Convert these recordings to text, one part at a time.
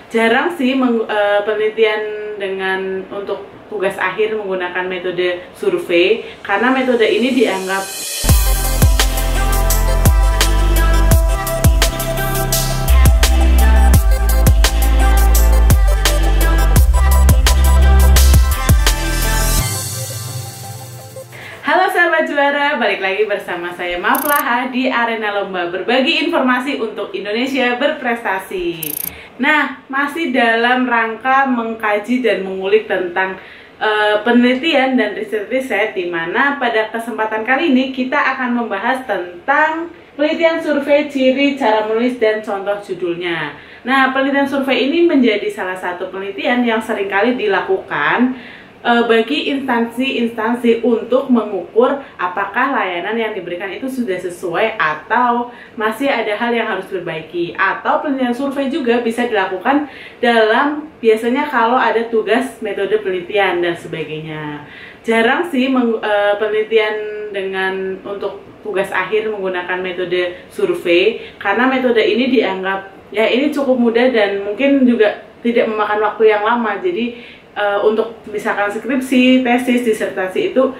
Jarang sih penelitian dengan untuk tugas akhir menggunakan metode survei, karena metode ini dianggap Halo sahabat juara, balik lagi bersama saya Maflaha di arena lomba berbagi informasi untuk Indonesia berprestasi. Nah, masih dalam rangka mengkaji dan mengulik tentang penelitian dan riset-riset, di mana pada kesempatan kali ini kita akan membahas tentang penelitian survei, ciri, cara menulis, dan contoh judulnya. Nah, penelitian survei ini menjadi salah satu penelitian yang seringkali dilakukan bagi instansi-instansi untuk mengukur apakah layanan yang diberikan itu sudah sesuai atau masih ada hal yang harus diperbaiki. Atau penelitian survei juga bisa dilakukan dalam biasanya kalau ada tugas metode penelitian dan sebagainya. Jarang sih penelitian dengan untuk tugas akhir menggunakan metode survei, karena metode ini dianggap ya ini cukup mudah dan mungkin juga tidak memakan waktu yang lama. Jadi untuk misalkan skripsi, tesis, disertasi itu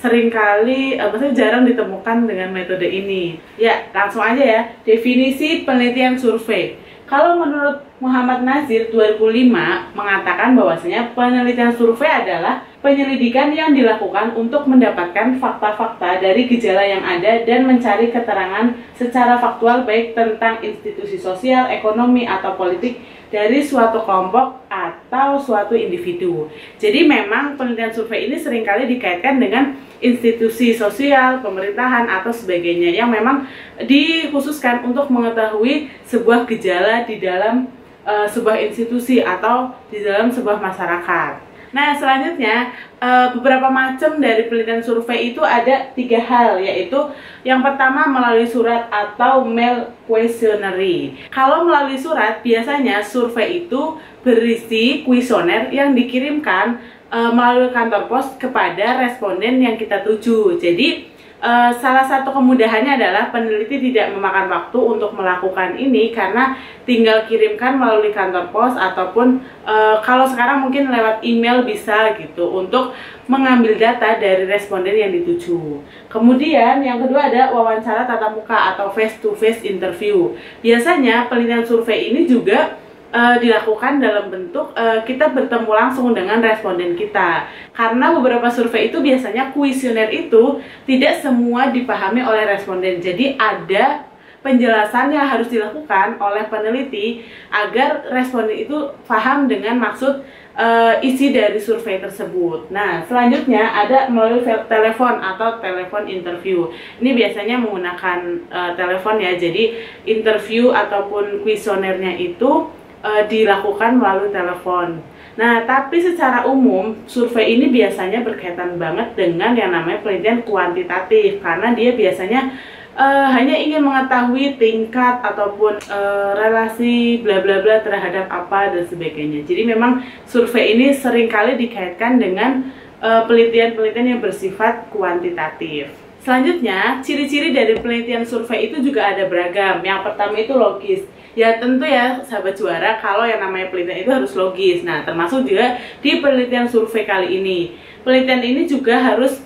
seringkali maksudnya jarang ditemukan dengan metode ini. Ya, langsung aja ya. Definisi penelitian survei. Kalau menurut Muhammad Nazir 2005 mengatakan bahwasanya penelitian survei adalah penyelidikan yang dilakukan untuk mendapatkan fakta-fakta dari gejala yang ada dan mencari keterangan secara faktual baik tentang institusi sosial, ekonomi, atau politik dari suatu kelompok atau suatu individu. Jadi memang penelitian survei ini seringkali dikaitkan dengan institusi sosial, pemerintahan, atau sebagainya yang memang dikhususkan untuk mengetahui sebuah gejala di dalam sebuah institusi atau di dalam sebuah masyarakat. Nah, selanjutnya beberapa macam dari penelitian survei itu ada 3 hal, yaitu yang pertama melalui surat atau mail questionnaire. Kalau melalui surat, biasanya survei itu berisi kuesioner yang dikirimkan melalui kantor pos kepada responden yang kita tuju. Jadi salah satu kemudahannya adalah peneliti tidak memakan waktu untuk melakukan ini, karena tinggal kirimkan melalui kantor pos ataupun kalau sekarang mungkin lewat email bisa gitu untuk mengambil data dari responden yang dituju. Kemudian yang kedua ada wawancara tatap muka atau face to face interview. Biasanya penelitian survei ini juga dilakukan dalam bentuk kita bertemu langsung dengan responden kita, karena beberapa survei itu biasanya kuesioner itu tidak semua dipahami oleh responden. Jadi ada penjelasan yang harus dilakukan oleh peneliti agar responden itu paham dengan maksud isi dari survei tersebut. Nah, selanjutnya ada melalui telepon atau telepon interview. Ini biasanya menggunakan telepon ya. Jadi interview ataupun kuesionernya itu dilakukan melalui telepon. Nah, tapi secara umum survei ini biasanya berkaitan banget dengan yang namanya penelitian kuantitatif, karena dia biasanya hanya ingin mengetahui tingkat ataupun relasi bla bla bla terhadap apa dan sebagainya. Jadi memang survei ini seringkali dikaitkan dengan penelitian-penelitian yang bersifat kuantitatif. Selanjutnya, ciri-ciri dari penelitian survei itu juga ada beragam. Yang pertama itu logis. Ya tentu ya sahabat juara, kalau yang namanya penelitian itu harus logis. Nah, termasuk juga di penelitian survei kali ini. Penelitian ini juga harus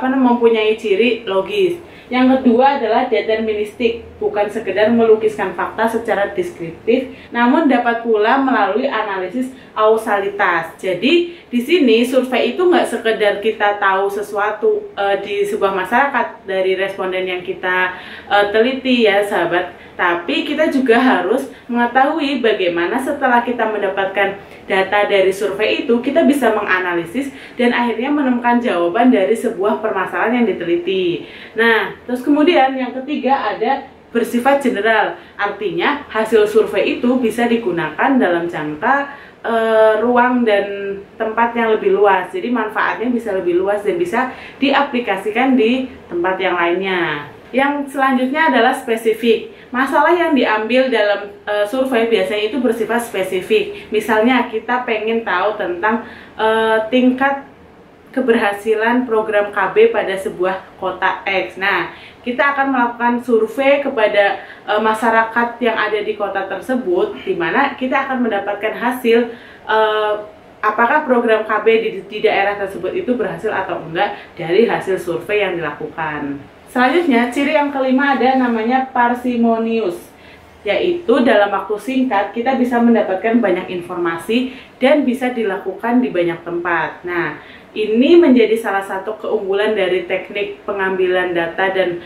mempunyai ciri logis. Yang kedua adalah deterministik, bukan sekedar melukiskan fakta secara deskriptif, namun dapat pula melalui analisis kausalitas. Jadi di sini survei itu nggak sekedar kita tahu sesuatu di sebuah masyarakat dari responden yang kita teliti ya sahabat, tapi kita juga harus mengetahui bagaimana setelah kita mendapatkan data dari survei itu, kita bisa menganalisis dan akhirnya menemukan jawaban dari sebuah permasalahan yang diteliti. Nah, terus kemudian yang ketiga ada bersifat general, artinya hasil survei itu bisa digunakan dalam jangka ruang dan tempat yang lebih luas. Jadi manfaatnya bisa lebih luas dan bisa diaplikasikan di tempat yang lainnya. Yang selanjutnya adalah spesifik. Masalah yang diambil dalam survei biasanya itu bersifat spesifik. Misalnya kita pengen tahu tentang tingkat keberhasilan program KB pada sebuah kota X. Nah, kita akan melakukan survei kepada masyarakat yang ada di kota tersebut, di mana kita akan mendapatkan hasil apakah program KB di daerah tersebut itu berhasil atau enggak dari hasil survei yang dilakukan. Selanjutnya, ciri yang kelima ada namanya parsimonius, yaitu dalam waktu singkat kita bisa mendapatkan banyak informasi dan bisa dilakukan di banyak tempat. Nah, ini menjadi salah satu keunggulan dari teknik pengambilan data dan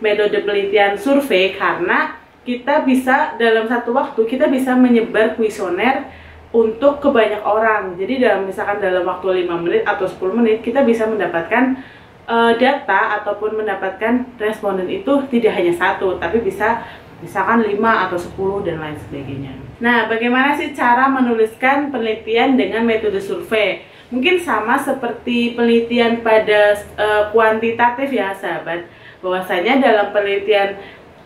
metode penelitian survei, karena kita bisa dalam satu waktu kita bisa menyebar kuesioner untuk ke banyak orang. Jadi misalkan dalam waktu 5 menit atau 10 menit kita bisa mendapatkan data ataupun mendapatkan responden itu tidak hanya satu, tapi bisa misalkan 5 atau 10 dan lain sebagainya. Nah, bagaimana sih cara menuliskan penelitian dengan metode survei? Mungkin sama seperti penelitian pada kuantitatif ya sahabat, bahwasanya dalam penelitian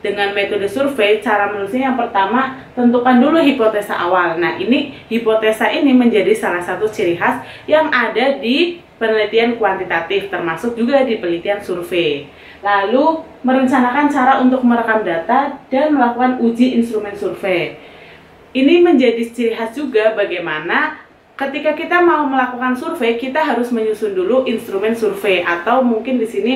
dengan metode survei, cara menulisnya yang pertama, tentukan dulu hipotesa awal. Nah, hipotesa ini menjadi salah satu ciri khas yang ada di penelitian kuantitatif, termasuk juga di penelitian survei. Lalu, merencanakan cara untuk merekam data dan melakukan uji instrumen survei. Ini menjadi ciri khas juga bagaimana ketika kita mau melakukan survei, kita harus menyusun dulu instrumen survei, atau mungkin di sini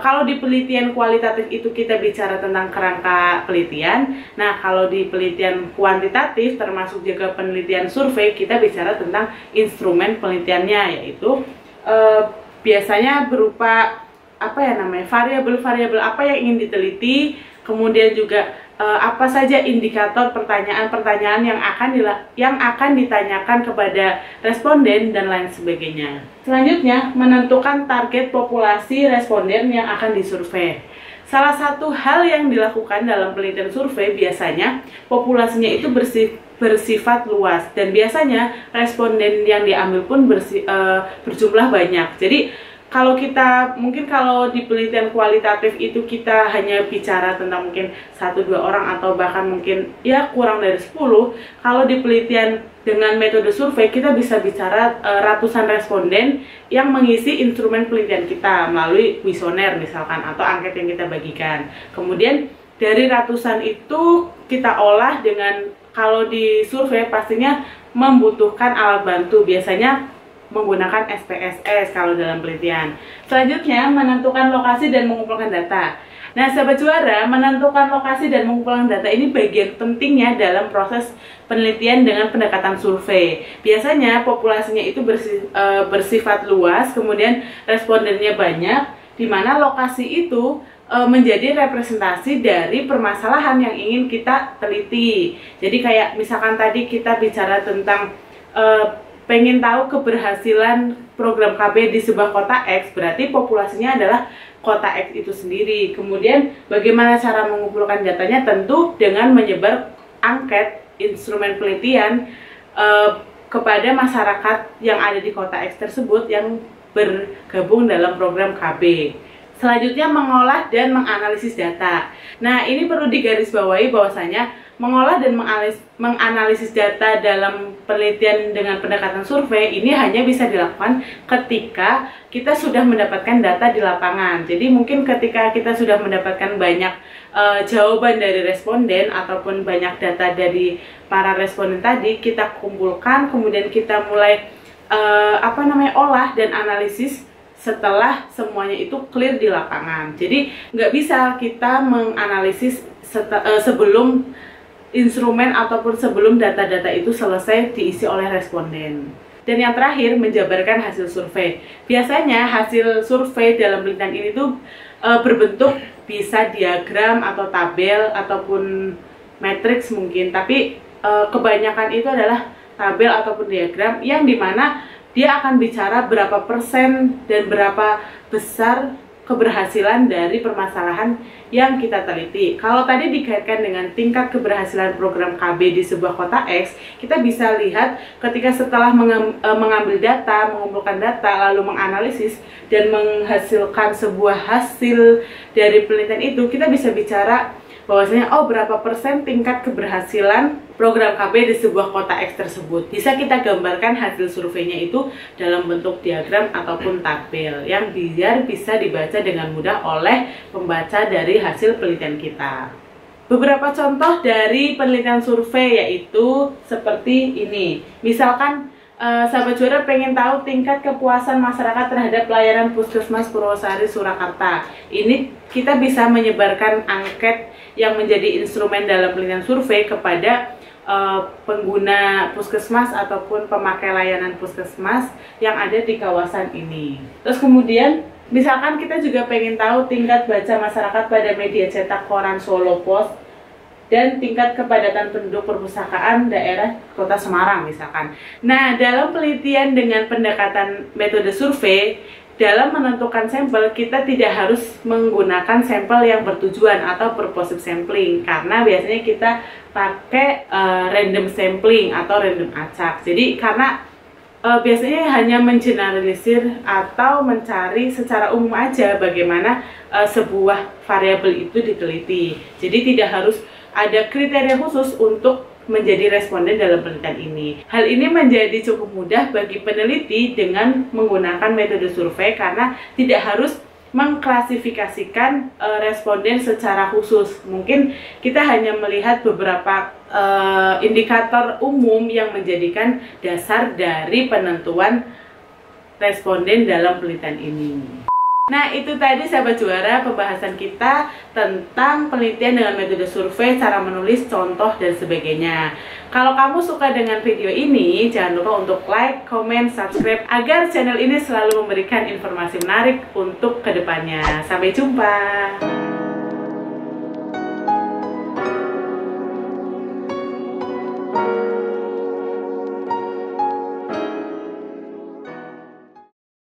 kalau di penelitian kualitatif itu kita bicara tentang kerangka penelitian. Nah, kalau di penelitian kuantitatif termasuk juga penelitian survei, kita bicara tentang instrumen penelitiannya, yaitu biasanya berupa variabel-variabel apa yang ingin diteliti, kemudian juga apa saja indikator pertanyaan-pertanyaan yang akan ditanyakan kepada responden dan lain sebagainya. Selanjutnya, menentukan target populasi responden yang akan disurvei. Salah satu hal yang dilakukan dalam penelitian survei biasanya populasinya itu bersifat luas, dan biasanya responden yang diambil pun berjumlah banyak. Jadi kalau di penelitian kualitatif itu kita hanya bicara tentang mungkin 1-2 orang atau bahkan mungkin ya kurang dari 10, kalau di penelitian dengan metode survei kita bisa bicara ratusan responden yang mengisi instrumen penelitian kita melalui kuesioner misalkan atau angket yang kita bagikan. Kemudian dari ratusan itu kita olah dengan, kalau di survei pastinya membutuhkan alat bantu, biasanya menggunakan SPSS kalau dalam penelitian. Selanjutnya, menentukan lokasi dan mengumpulkan data. Nah, sahabat juara, menentukan lokasi dan mengumpulkan data ini bagian pentingnya dalam proses penelitian dengan pendekatan survei. Biasanya populasinya itu bersifat luas, kemudian respondennya banyak, di mana lokasi itu menjadi representasi dari permasalahan yang ingin kita teliti. Jadi kayak misalkan tadi kita bicara tentang pengen tahu keberhasilan program KB di sebuah kota X, berarti populasinya adalah kota X itu sendiri. Kemudian bagaimana cara mengumpulkan datanya? Tentu dengan menyebar angket instrumen penelitian kepada masyarakat yang ada di kota X tersebut yang bergabung dalam program KB. Selanjutnya, mengolah dan menganalisis data. Nah, ini perlu digarisbawahi bahwasanya mengolah dan menganalisis data dalam penelitian dengan pendekatan survei ini hanya bisa dilakukan ketika kita sudah mendapatkan data di lapangan. Jadi mungkin ketika kita sudah mendapatkan banyak jawaban dari responden ataupun banyak data dari para responden tadi, kita kumpulkan, kemudian kita mulai olah dan analisis setelah semuanya itu clear di lapangan. Jadi nggak bisa kita menganalisis sebelum instrumen ataupun sebelum data-data itu selesai diisi oleh responden. Dan yang terakhir, menjabarkan hasil survei. Biasanya hasil survei dalam penelitian ini tuh berbentuk bisa diagram atau tabel ataupun matriks mungkin, tapi kebanyakan itu adalah tabel ataupun diagram yang dimana dia akan bicara berapa persen dan berapa besar keberhasilan dari permasalahan yang kita teliti. Kalau tadi dikaitkan dengan tingkat keberhasilan program KB di sebuah kota X, kita bisa lihat ketika setelah mengambil data, mengumpulkan data, lalu menganalisis dan menghasilkan sebuah hasil dari penelitian itu, kita bisa bicara bahwasanya berapa persen tingkat keberhasilan program KB di sebuah kota X tersebut. Bisa kita gambarkan hasil surveinya itu dalam bentuk diagram ataupun tabel yang biar bisa dibaca dengan mudah oleh pembaca dari hasil penelitian kita. Beberapa contoh dari penelitian survei yaitu seperti ini. Misalkan sahabat juara pengen tahu tingkat kepuasan masyarakat terhadap pelayanan Puskesmas Purwosari Surakarta. Ini kita bisa menyebarkan angket yang menjadi instrumen dalam penelitian survei kepada pengguna puskesmas ataupun pemakai layanan puskesmas yang ada di kawasan ini. Terus kemudian misalkan kita juga pengen tahu tingkat baca masyarakat pada media cetak koran Solo Post dan tingkat kepadatan penduduk perpustakaan daerah Kota Semarang misalkan. Nah, dalam penelitian dengan pendekatan metode survei, dalam menentukan sampel kita tidak harus menggunakan sampel yang bertujuan atau purposive sampling, karena biasanya kita pakai random sampling atau random acak. Jadi karena biasanya hanya mengeneralisir atau mencari secara umum aja bagaimana sebuah variabel itu diteliti. Jadi tidak harus ada kriteria khusus untuk menjadi responden dalam penelitian ini. Hal ini menjadi cukup mudah bagi peneliti dengan menggunakan metode survei karena tidak harus mengklasifikasikan responden secara khusus. Mungkin kita hanya melihat beberapa indikator umum yang menjadikan dasar dari penentuan responden dalam penelitian ini. Nah, itu tadi sahabat juara pembahasan kita tentang penelitian dengan metode survei, cara menulis, contoh, dan sebagainya. Kalau kamu suka dengan video ini, jangan lupa untuk like, comment, subscribe agar channel ini selalu memberikan informasi menarik untuk kedepannya. Sampai jumpa!